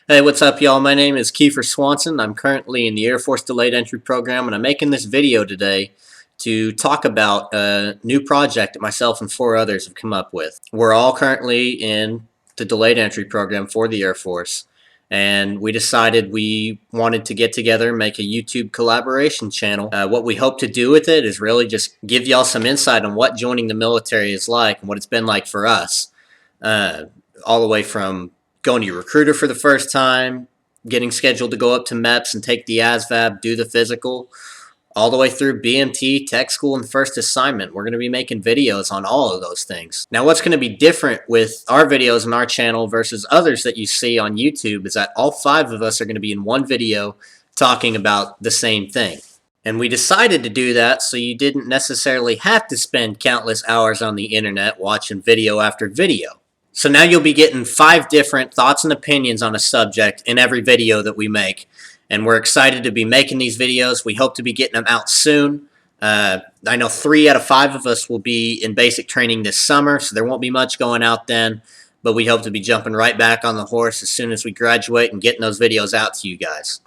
Hey, what's up, y'all? My name is Kiefer Swanson. I'm currently in the Air Force Delayed Entry Program, and I'm making this video today to talk about a new project that myself and four others have come up with. We're all currently in the Delayed Entry Program for the Air Force, and we decided we wanted to get together and make a YouTube collaboration channel. What we hope to do with it is really just give y'all some insight on what joining the military is like and what it's been like for us. Uh, all the way from going to your recruiter for the first time, getting scheduled to go up to MEPS and take the ASVAB, do the physical, all the way through BMT, tech school, and first assignment. We're going to be making videos on all of those things. Now, what's going to be different with our videos on our channel versus others that you see on YouTube is that all five of us are going to be in one video talking about the same thing. And we decided to do that so you didn't necessarily have to spend countless hours on the internet watching video after video. So now you'll be getting 5 different thoughts and opinions on a subject in every video that we make. And we're excited to be making these videos. We hope to be getting them out soon. I know 3 out of 5 of us will be in basic training this summer, so there won't be much going out then. But we hope to be jumping right back on the horse as soon as we graduate and getting those videos out to you guys.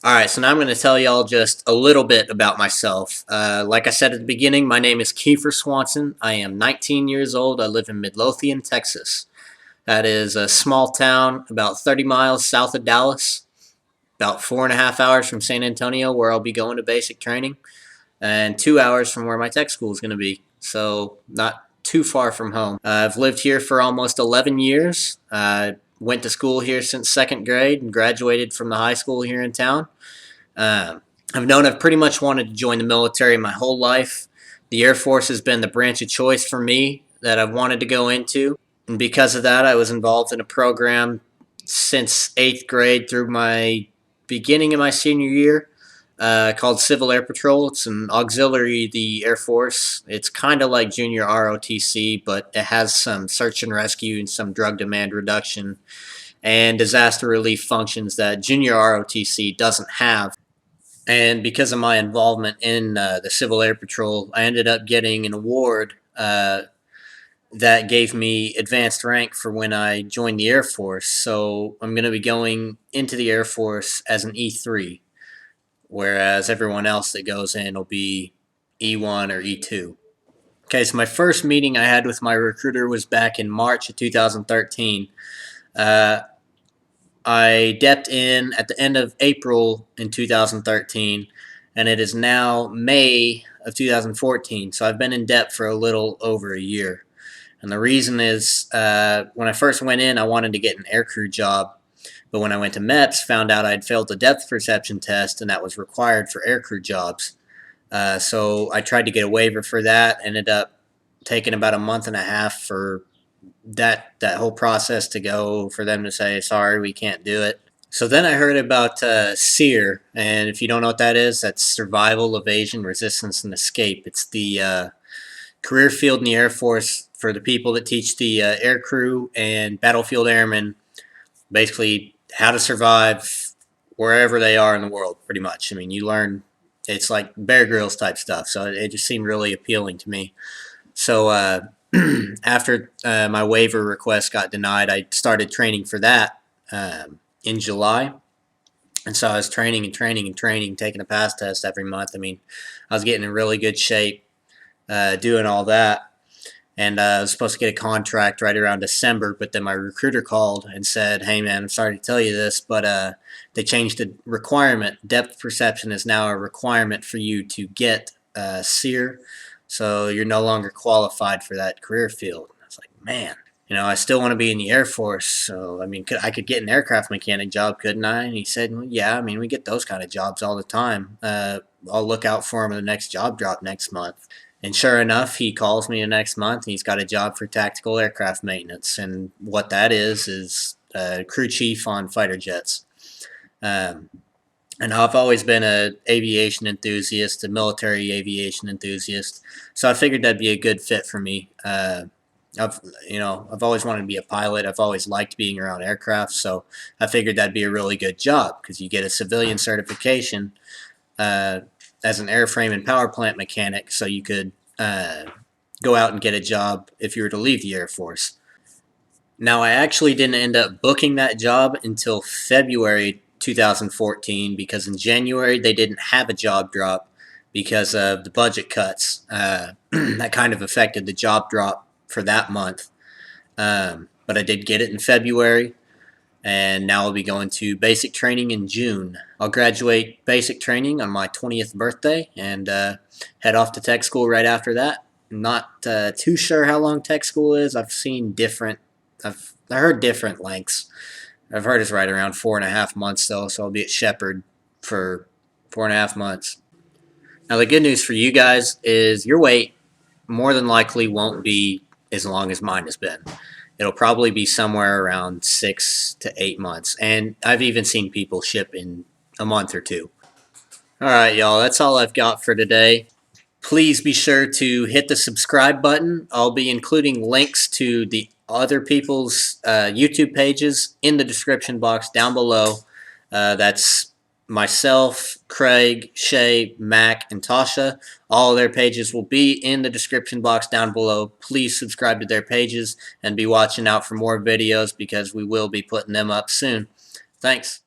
Alright, so now I'm going to tell y'all just a little bit about myself. Like I said at the beginning, my name is Kiefer Swanson. I am 19 years old. I live in Midlothian, Texas. That is a small town about 30 miles south of Dallas, about 4.5 hours from San Antonio, where I'll be going to basic training, and 2 hours from where my tech school is going to be. So not too far from home. I've lived here for almost 11 years. Went to school here since 2nd grade and graduated from the high school here in town. I've pretty much wanted to join the military my whole life. The Air Force has been the branch of choice for me that I've wanted to go into. And because of that, I was involved in a program since 8th grade through my beginning of my senior year called Civil Air Patrol. It's an auxiliary the Air Force. It's kind of like junior ROTC, but it has some search and rescue and some drug demand reduction and disaster relief functions that junior ROTC doesn't have. And because of my involvement in the Civil Air Patrol, I ended up getting an award that gave me advanced rank for when I joined the Air Force. So I'm going to be going into the Air Force as an E3, whereas everyone else that goes in will be E1 or E2. Okay, so my first meeting I had with my recruiter was back in March of 2013. I depped in at the end of April in 2013, and it is now May of 2014, so I've been in depth for a little over a year. And the reason is when I first went in, I wanted to get an aircrew job, but when I went to MEPS, found out I'd failed the depth perception test, and that was required for aircrew jobs. So I tried to get a waiver for that, ended up taking about a month and a half for that whole process to go, for them to say, sorry, we can't do it. So then I heard about SEER, and if you don't know what that is, that's Survival, Evasion, Resistance, and Escape. It's the career field in the Air Force for the people that teach the air crew and battlefield airmen, basically how to survive wherever they are in the world, pretty much. I mean, you learn, it's like Bear Grylls type stuff, so it just seemed really appealing to me. So after my waiver request got denied, I started training for that in July. And so I was training, taking a pass test every month. I mean, I was getting in really good shape, doing all that. And I was supposed to get a contract right around December, but then my recruiter called and said, hey, man, I'm sorry to tell you this, but they changed the requirement. Depth perception is now a requirement for you to get SEER. So you're no longer qualified for that career field. I was like, man, I still want to be in the Air Force. So, I mean, I could get an aircraft mechanic job, couldn't I? And he said, well, yeah, I mean, we get those kind of jobs all the time. I'll look out for him in the next job drop next month. And sure enough, he calls me the next month, and he's got a job for tactical aircraft maintenance. And what that is crew chief on fighter jets. And I've always been an aviation enthusiast, a military aviation enthusiast, so I figured that'd be a good fit for me. I've always wanted to be a pilot. I've always liked being around aircraft, so I figured that'd be a really good job because you get a civilian certification as an airframe and power plant mechanic, so you could go out and get a job if you were to leave the Air Force. Now, I actually didn't end up booking that job until February 2014 because in January they didn't have a job drop because of the budget cuts. That kind of affected the job drop for that month. But I did get it in February, and now I'll be going to basic training in June. I'll graduate basic training on my 20th birthday and head off to tech school right after that. I'm not too sure how long tech school is. I heard different lengths. I've heard it's right around 4.5 months though, so I'll be at Shepherd for 4.5 months. Now the good news for you guys is your wait more than likely won't be as long as mine has been. It'll probably be somewhere around 6 to 8 months, and I've even seen people ship in a month or two. All right, y'all, that's all I've got for today. Please be sure to hit the subscribe button. I'll be including links to the other people's YouTube pages in the description box down below. That's myself, Craig, Shay, Mac, and Tasha. All of their pages will be in the description box down below. Please subscribe to their pages and be watching out for more videos because we will be putting them up soon. Thanks.